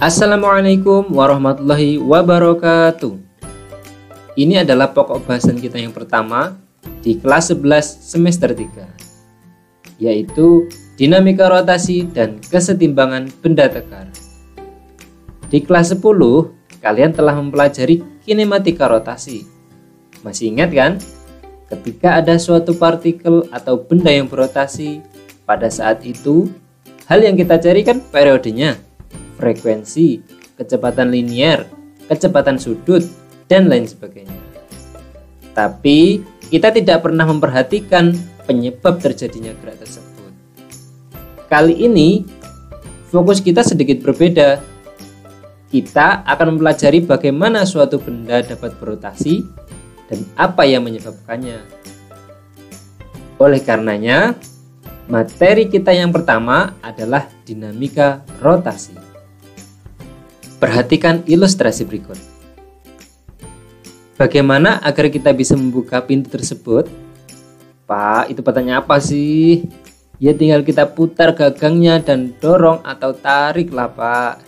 Assalamualaikum warahmatullahi wabarakatuh. Ini adalah pokok bahasan kita yang pertama di kelas 11 semester 3, yaitu dinamika rotasi dan kesetimbangan benda tegar. Di kelas 10, kalian telah mempelajari kinematika rotasi. Masih ingat kan? Ketika ada suatu partikel atau benda yang berotasi, pada saat itu hal yang kita cari kan periodenya, frekuensi, kecepatan linier, kecepatan sudut, dan lain sebagainya. Tapi kita tidak pernah memperhatikan penyebab terjadinya gerak tersebut. Kali ini fokus kita sedikit berbeda. Kita akan mempelajari bagaimana suatu benda dapat berotasi dan apa yang menyebabkannya. Oleh karenanya, materi kita yang pertama adalah dinamika rotasi. Perhatikan ilustrasi berikut. Bagaimana agar kita bisa membuka pintu tersebut? Pak, itu pertanyaan apa sih? Ya tinggal kita putar gagangnya dan dorong atau tarik lah Pak.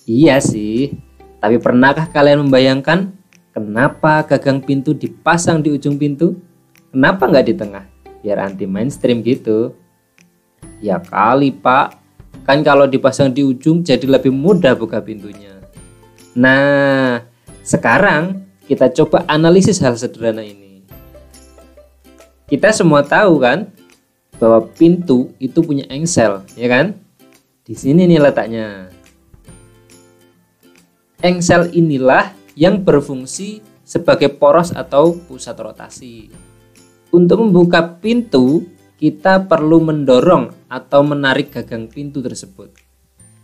Iya sih, tapi pernahkah kalian membayangkan kenapa gagang pintu dipasang di ujung pintu? Kenapa nggak di tengah? Biar anti mainstream gitu. Ya kali Pak, kan kalau dipasang di ujung jadi lebih mudah buka pintunya. Nah, sekarang kita coba analisis hal sederhana ini. Kita semua tahu kan bahwa pintu itu punya engsel, ya kan? Di sini nih letaknya. Engsel inilah yang berfungsi sebagai poros atau pusat rotasi. Untuk membuka pintu, kita perlu mendorong atau menarik gagang pintu tersebut.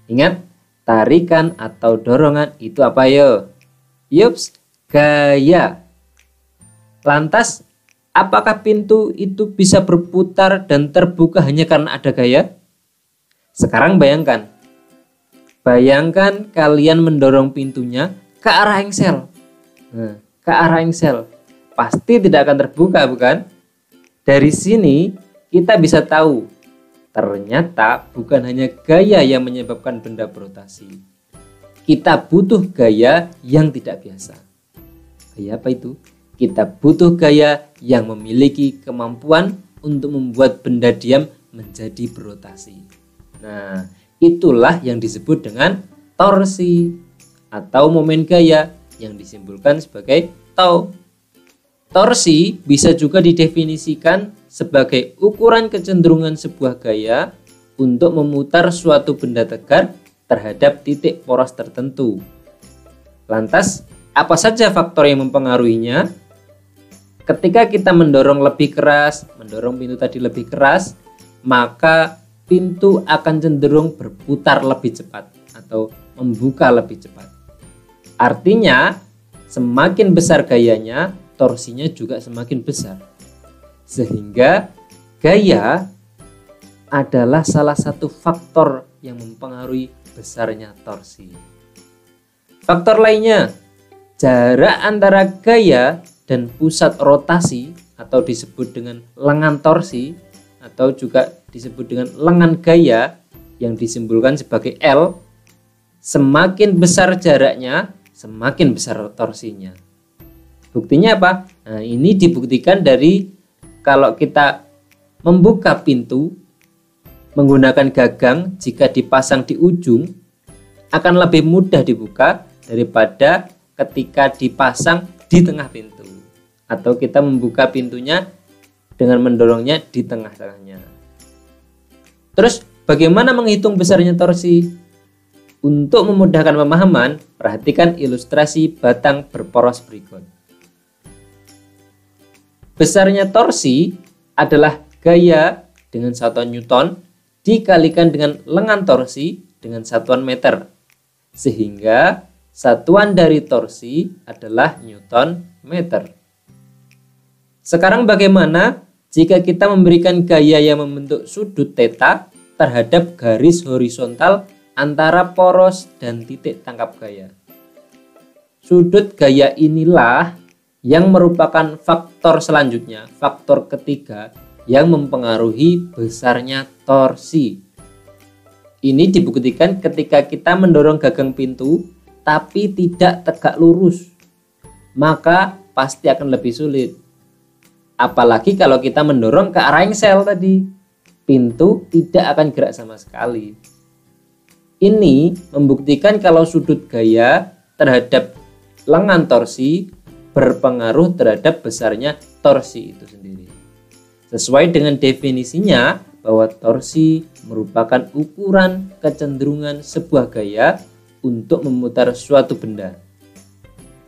Ingat, tarikan atau dorongan itu apa yo? Yups, gaya. Lantas, apakah pintu itu bisa berputar dan terbuka hanya karena ada gaya? Sekarang bayangkan kalian mendorong pintunya ke arah engsel. Nah, ke arah engsel. Pasti tidak akan terbuka, bukan? Dari sini kita bisa tahu, ternyata bukan hanya gaya yang menyebabkan benda berotasi. Kita butuh gaya yang tidak biasa. Gaya apa itu? Kita butuh gaya yang memiliki kemampuan untuk membuat benda diam menjadi berotasi. Nah, itulah yang disebut dengan torsi atau momen gaya yang disimbolkan sebagai tau. Torsi bisa juga didefinisikan sebagai ukuran kecenderungan sebuah gaya untuk memutar suatu benda tegar terhadap titik poros tertentu. Lantas, apa saja faktor yang mempengaruhinya? Ketika kita mendorong lebih keras, mendorong pintu tadi lebih keras, maka pintu akan cenderung berputar lebih cepat atau membuka lebih cepat. Artinya, semakin besar gayanya, torsinya juga semakin besar. Sehingga gaya adalah salah satu faktor yang mempengaruhi besarnya torsi. Faktor lainnya, jarak antara gaya dan pusat rotasi atau disebut dengan lengan torsi atau juga disebut dengan lengan gaya yang disimbolkan sebagai L. Semakin besar jaraknya, semakin besar torsinya. Buktinya apa? Nah, ini dibuktikan dari kalau kita membuka pintu menggunakan gagang, jika dipasang di ujung akan lebih mudah dibuka daripada ketika dipasang di tengah pintu, atau kita membuka pintunya dengan mendorongnya di tengah-tengahnya. Terus bagaimana menghitung besarnya torsi? Untuk memudahkan pemahaman, perhatikan ilustrasi batang berporos berikut. Besarnya torsi adalah gaya dengan satuan Newton dikalikan dengan lengan torsi dengan satuan meter. Sehingga satuan dari torsi adalah Newton meter. Sekarang bagaimana jika kita memberikan gaya yang membentuk sudut theta terhadap garis horizontal antara poros dan titik tangkap gaya? Sudut gaya inilah yang merupakan faktor selanjutnya, faktor ketiga yang mempengaruhi besarnya torsi. Ini dibuktikan ketika kita mendorong gagang pintu tapi tidak tegak lurus, maka pasti akan lebih sulit. Apalagi kalau kita mendorong ke arah engsel tadi, pintu tidak akan gerak sama sekali. Ini membuktikan kalau sudut gaya terhadap lengan torsi berpengaruh terhadap besarnya torsi itu sendiri. Sesuai dengan definisinya, bahwa torsi merupakan ukuran kecenderungan sebuah gaya untuk memutar suatu benda.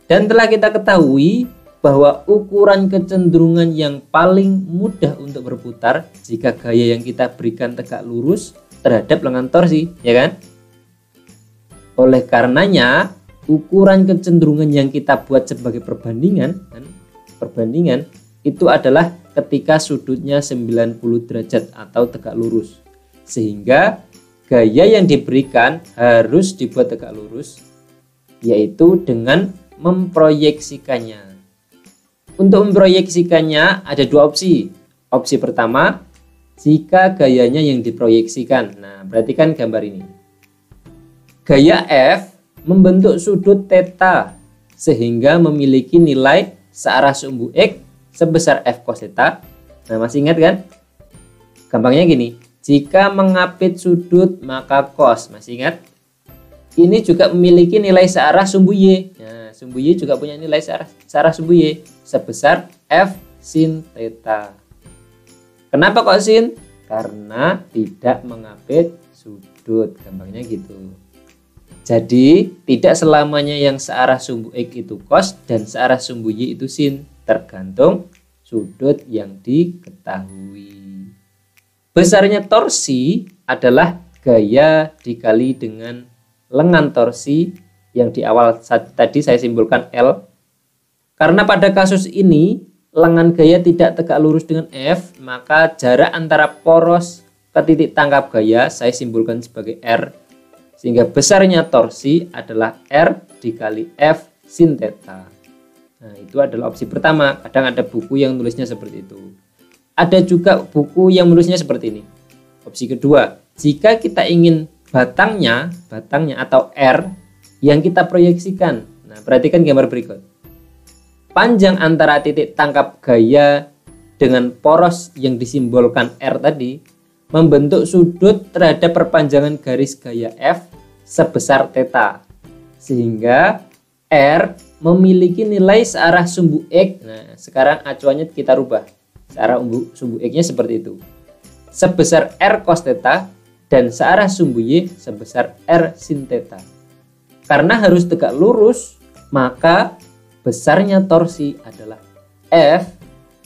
Dan telah kita ketahui bahwa ukuran kecenderungan yang paling mudah untuk berputar jika gaya yang kita berikan tegak lurus terhadap lengan torsi, ya kan? Oleh karenanya, ukuran kecenderungan yang kita buat sebagai perbandingan itu adalah ketika sudutnya 90 derajat atau tegak lurus, sehingga gaya yang diberikan harus dibuat tegak lurus, yaitu dengan memproyeksikannya. Untuk memproyeksikannya ada dua opsi. Opsi pertama, jika gayanya yang diproyeksikan. Nah, perhatikan gambar ini. Gaya F membentuk sudut theta sehingga memiliki nilai searah sumbu X sebesar F cos theta. Nah, masih ingat kan? Gampangnya gini, jika mengapit sudut maka cos, masih ingat? Ini juga memiliki nilai searah sumbu Y. Nah, sumbu Y juga punya nilai searah sumbu Y sebesar F sin theta. Kenapa kok sin? Karena tidak mengapit sudut, gampangnya gitu. Jadi, tidak selamanya yang searah sumbu X itu cos dan searah sumbu Y itu sin, tergantung sudut yang diketahui. Besarnya torsi adalah gaya dikali dengan lengan torsi yang di awal tadi saya simbolkan L. Karena pada kasus ini lengan gaya tidak tegak lurus dengan F, maka jarak antara poros ke titik tangkap gaya saya simbolkan sebagai R, sehingga besarnya torsi adalah R dikali F sin theta. Nah, itu adalah opsi pertama. Kadang ada buku yang nulisnya seperti itu. Ada juga buku yang menulisnya seperti ini. Opsi kedua, jika kita ingin batangnya atau R yang kita proyeksikan. Nah, perhatikan gambar berikut. Panjang antara titik tangkap gaya dengan poros yang disimbolkan R tadi membentuk sudut terhadap perpanjangan garis gaya F sebesar theta. Sehingga R memiliki nilai searah sumbu X. Nah, sekarang acuannya kita rubah. Searah sumbu X-nya seperti itu. Sebesar R cos theta dan searah sumbu Y sebesar R sin theta. Karena harus tegak lurus, maka besarnya torsi adalah F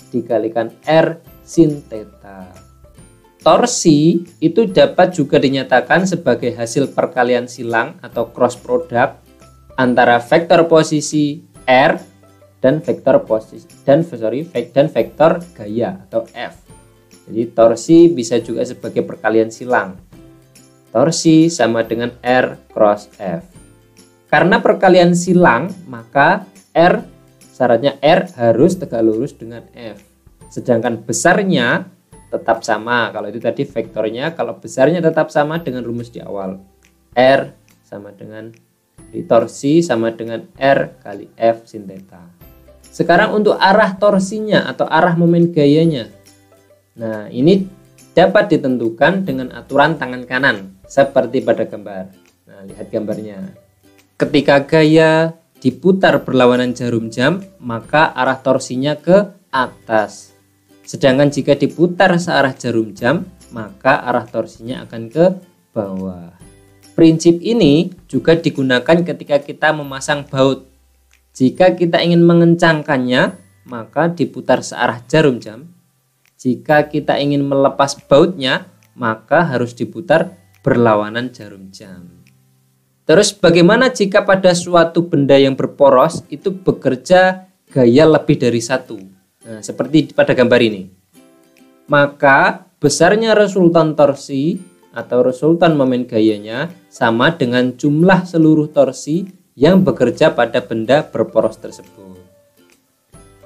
dikalikan R sin theta. Torsi itu dapat juga dinyatakan sebagai hasil perkalian silang atau cross product antara vektor posisi R dan vektor gaya atau F. Jadi torsi bisa juga sebagai perkalian silang. Torsi sama dengan R cross F. Karena perkalian silang, maka syaratnya R harus tegak lurus dengan F. Sedangkan besarnya tetap sama. Kalau itu tadi vektornya, kalau besarnya tetap sama dengan rumus di awal. R sama dengan torsi sama dengan R kali F sin theta. Sekarang untuk arah torsinya atau arah momen gayanya. Nah, ini dapat ditentukan dengan aturan tangan kanan seperti pada gambar. Nah, lihat gambarnya. Ketika gaya diputar berlawanan jarum jam, maka arah torsinya ke atas. Sedangkan jika diputar searah jarum jam, maka arah torsinya akan ke bawah. Prinsip ini juga digunakan ketika kita memasang baut. Jika kita ingin mengencangkannya, maka diputar searah jarum jam. Jika kita ingin melepas bautnya, maka harus diputar berlawanan jarum jam. Terus bagaimana jika pada suatu benda yang berporos itu bekerja gaya lebih dari satu? Nah, seperti pada gambar ini. Maka besarnya resultan torsi atau resultan momen gayanya sama dengan jumlah seluruh torsi yang bekerja pada benda berporos tersebut.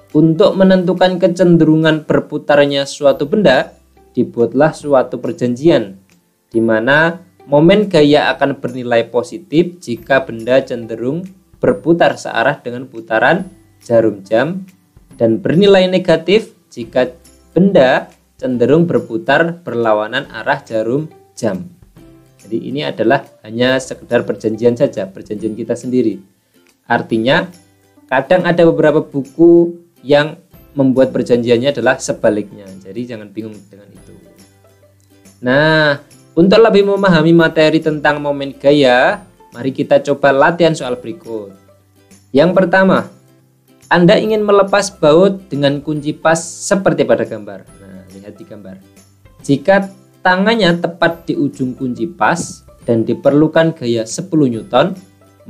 Untuk menentukan kecenderungan berputarnya suatu benda, dibuatlah suatu perjanjian di mana momen gaya akan bernilai positif jika benda cenderung berputar searah dengan putaran jarum jam, dan bernilai negatif jika benda cenderung berputar berlawanan arah jarum jam. Jadi ini adalah hanya sekedar perjanjian saja, perjanjian kita sendiri. Artinya kadang ada beberapa buku yang membuat perjanjiannya adalah sebaliknya. Jadi jangan bingung dengan itu. Nah, untuk lebih memahami materi tentang momen gaya, mari kita coba latihan soal berikut. Yang pertama, Anda ingin melepas baut dengan kunci pas seperti pada gambar. Nah, lihat di gambar. Jika tangannya tepat di ujung kunci pas dan diperlukan gaya 10 Newton,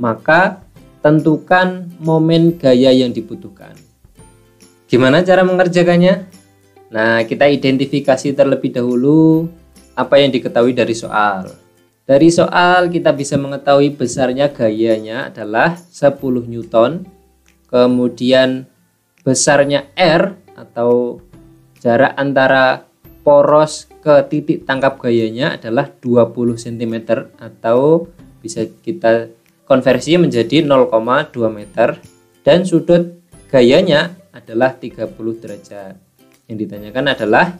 maka tentukan momen gaya yang dibutuhkan. Gimana cara mengerjakannya? Nah, kita identifikasi terlebih dahulu apa yang diketahui dari soal. Dari soal kita bisa mengetahui besarnya gayanya adalah 10 Newton. Kemudian besarnya R atau jarak antara poros ke titik tangkap gayanya adalah 20 cm atau bisa kita konversi menjadi 0,2 meter, dan sudut gayanya adalah 30 derajat. Yang ditanyakan adalah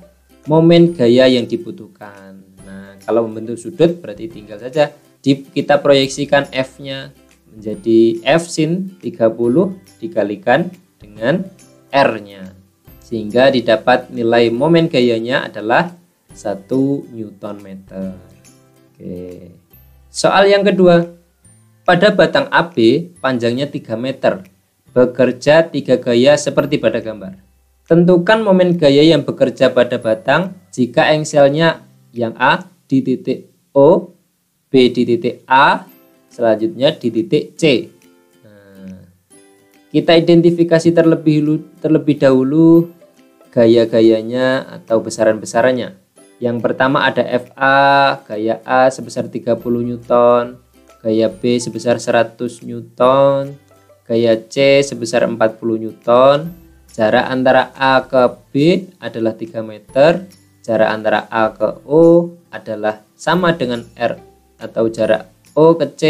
momen gaya yang dibutuhkan. Nah, kalau membentuk sudut berarti tinggal saja kita proyeksikan F-nya menjadi F sin 30 dikalikan dengan R-nya, sehingga didapat nilai momen gayanya adalah 1 Newton meter. Oke. Soal yang kedua, pada batang AB panjangnya 3 meter, bekerja 3 gaya seperti pada gambar. Tentukan momen gaya yang bekerja pada batang jika engselnya yang A di titik O, B di titik A, selanjutnya di titik C. Nah, kita identifikasi terlebih dahulu gaya-gayanya atau besaran-besarannya. Yang pertama ada FA, gaya A sebesar 30 Newton, gaya B sebesar 100 Newton, gaya C sebesar 40 Newton, jarak antara A ke B adalah 3 meter, jarak antara A ke O adalah sama dengan R atau jarak O ke C,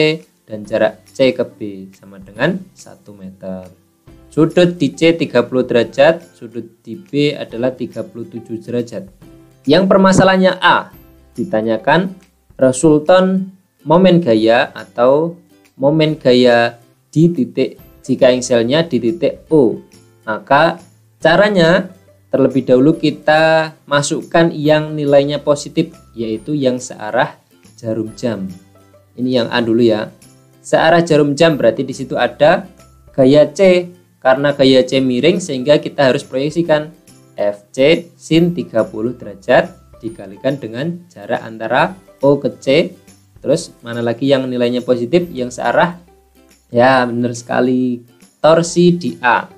dan jarak C ke B sama dengan 1 meter. Sudut di C 30 derajat, sudut di B adalah 37 derajat. Yang permasalahannya A, ditanyakan resultan momen gaya atau momen gaya di titik jika engselnya di titik O. Maka caranya terlebih dahulu kita masukkan yang nilainya positif, yaitu yang searah jarum jam. Ini yang A dulu ya. Searah jarum jam berarti di situ ada gaya C. Karena gaya C miring sehingga kita harus proyeksikan FC sin 30 derajat dikalikan dengan jarak antara O ke C. Terus mana lagi yang nilainya positif, yang searah? Ya, benar sekali, torsi di A.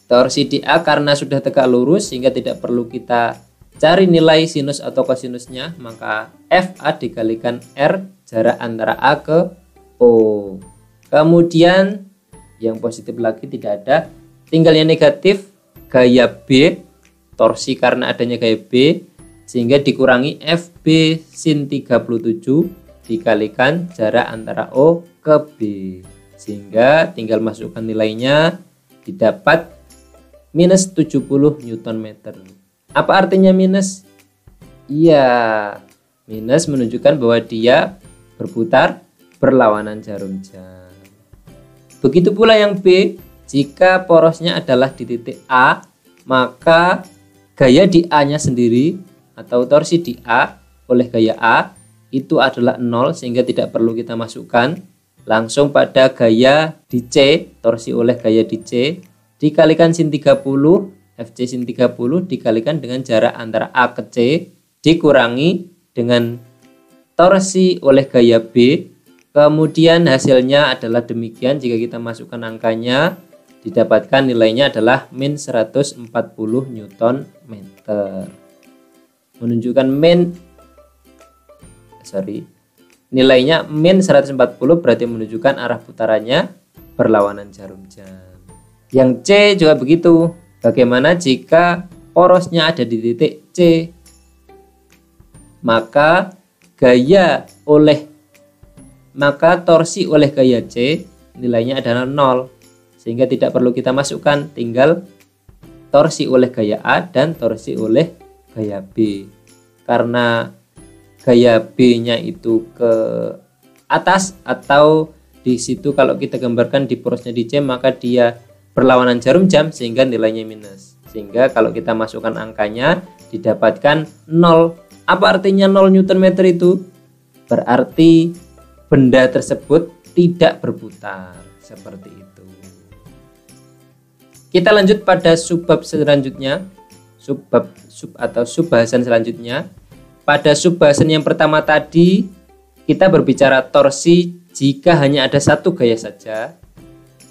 Torsi di A karena sudah tegak lurus sehingga tidak perlu kita cari nilai sinus atau kosinusnya, maka FA dikalikan R, jarak antara A ke O. Kemudian yang positif lagi tidak ada, tinggal yang negatif, gaya B, torsi karena adanya gaya B, sehingga dikurangi FB sin 37 dikalikan jarak antara O ke B, sehingga tinggal masukkan nilainya, didapat minus 70 Newton meter. Apa artinya minus? Iya, minus menunjukkan bahwa dia berputar berlawanan jarum jam. Begitu pula yang B, jika porosnya adalah di titik A, maka gaya di A-nya sendiri atau torsi di A oleh gaya A itu adalah 0, sehingga tidak perlu kita masukkan. Langsung pada gaya di C, torsi oleh gaya di C, dikalikan sin 30, FC sin 30 dikalikan dengan jarak antara A ke C, dikurangi dengan torsi oleh gaya B. Kemudian hasilnya adalah demikian. Jika kita masukkan angkanya, didapatkan nilainya adalah min 140 Newton meter. Menunjukkan nilainya min 140 berarti menunjukkan arah putarannya berlawanan jarum jam. Yang C juga begitu. Bagaimana jika porosnya ada di titik C? Maka gaya oleh maka torsi oleh gaya C nilainya adalah 0. Sehingga tidak perlu kita masukkan, tinggal torsi oleh gaya A dan torsi oleh gaya B. Karena gaya B-nya itu ke atas, atau di situ kalau kita gambarkan di porosnya di C, maka dia berlawanan jarum jam sehingga nilainya minus. Sehingga kalau kita masukkan angkanya didapatkan 0. Apa artinya 0 Newton meter itu? Berarti benda tersebut tidak berputar, seperti itu. Kita lanjut pada subbab selanjutnya, subbahasan selanjutnya. Pada subbahasan yang pertama tadi kita berbicara torsi jika hanya ada satu gaya saja.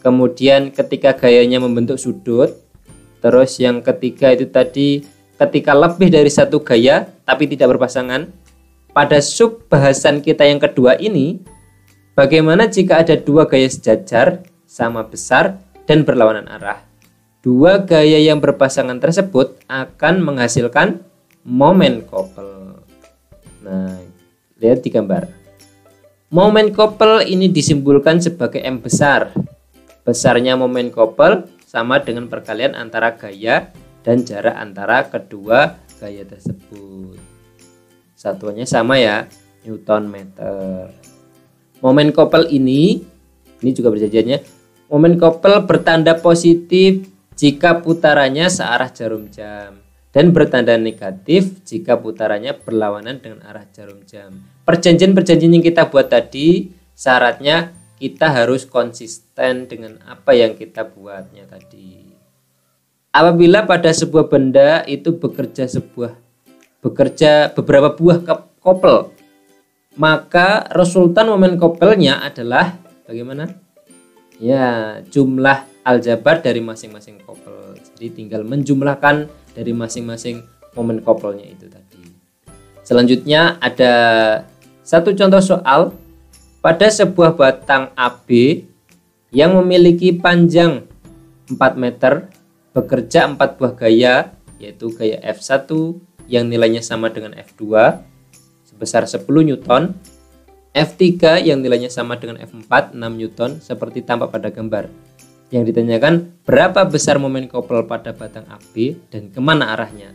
Kemudian ketika gayanya membentuk sudut. Terus yang ketiga itu tadi ketika lebih dari satu gaya tapi tidak berpasangan. Pada subbahasan kita yang kedua ini, bagaimana jika ada dua gaya sejajar, sama besar, dan berlawanan arah? Dua gaya yang berpasangan tersebut akan menghasilkan momen couple. Nah, lihat di gambar. Momen couple ini disimbolkan sebagai M besar. Besarnya momen couple sama dengan perkalian antara gaya dan jarak antara kedua gaya tersebut. Satuannya sama ya, Newton meter. Momen couple ini juga perjanjiannya. Momen couple bertanda positif jika putarannya searah jarum jam dan bertanda negatif jika putarannya berlawanan dengan arah jarum jam. Perjanjian-perjanjian yang kita buat tadi, syaratnya kita harus konsisten dengan apa yang kita buatnya tadi. Apabila pada sebuah benda itu bekerja beberapa buah couple, maka resultan momen couple-nya adalah bagaimana? Ya, jumlah aljabar dari masing-masing couple. Jadi tinggal menjumlahkan dari masing-masing momen couple-nya itu tadi. Selanjutnya ada satu contoh soal. Pada sebuah batang AB yang memiliki panjang 4 meter, bekerja 4 buah gaya, yaitu gaya F1 yang nilainya sama dengan F2 sebesar 10 Newton, F3 yang nilainya sama dengan F4 6 Newton seperti tampak pada gambar. Yang ditanyakan berapa besar momen couple pada batang AB dan kemana arahnya.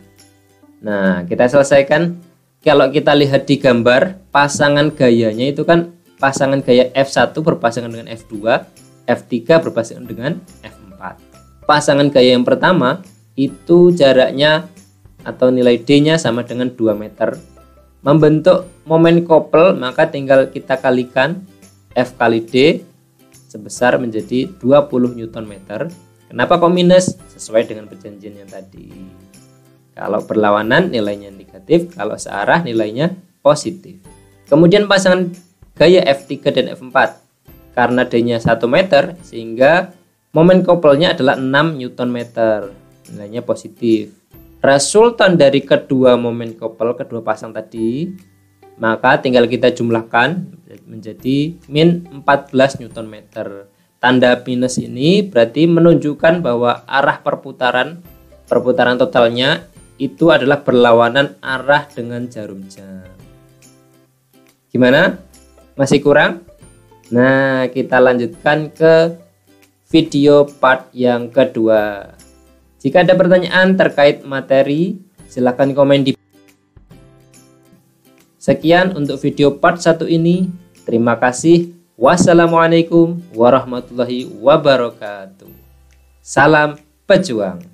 Nah, kita selesaikan. Kalau kita lihat di gambar, pasangan gayanya itu kan pasangan gaya F1 berpasangan dengan F2, F3 berpasangan dengan F4. Pasangan gaya yang pertama itu jaraknya atau nilai D-nya sama dengan 2 meter. Membentuk momen couple, maka tinggal kita kalikan F kali D sebesar menjadi 20 Newton meter. Kenapa kok minus? Sesuai dengan perjanjian yang tadi. Kalau berlawanan nilainya negatif, kalau searah nilainya positif. Kemudian pasangan gaya F3 dan F4, karena D-nya 1 meter sehingga momen couple-nya adalah 6 Newton meter, nilainya positif. Resultan dari kedua momen couple, kedua pasang tadi, maka tinggal kita jumlahkan menjadi min 14 Newton meter. Tanda minus ini berarti menunjukkan bahwa arah perputaran totalnya itu adalah berlawanan arah dengan jarum jam. Gimana? Masih kurang? Nah, kita lanjutkan ke video part yang kedua. Jika ada pertanyaan terkait materi, silakan komen di. Sekian untuk video part 1 ini. Terima kasih. Wassalamualaikum warahmatullahi wabarakatuh. Salam pejuang.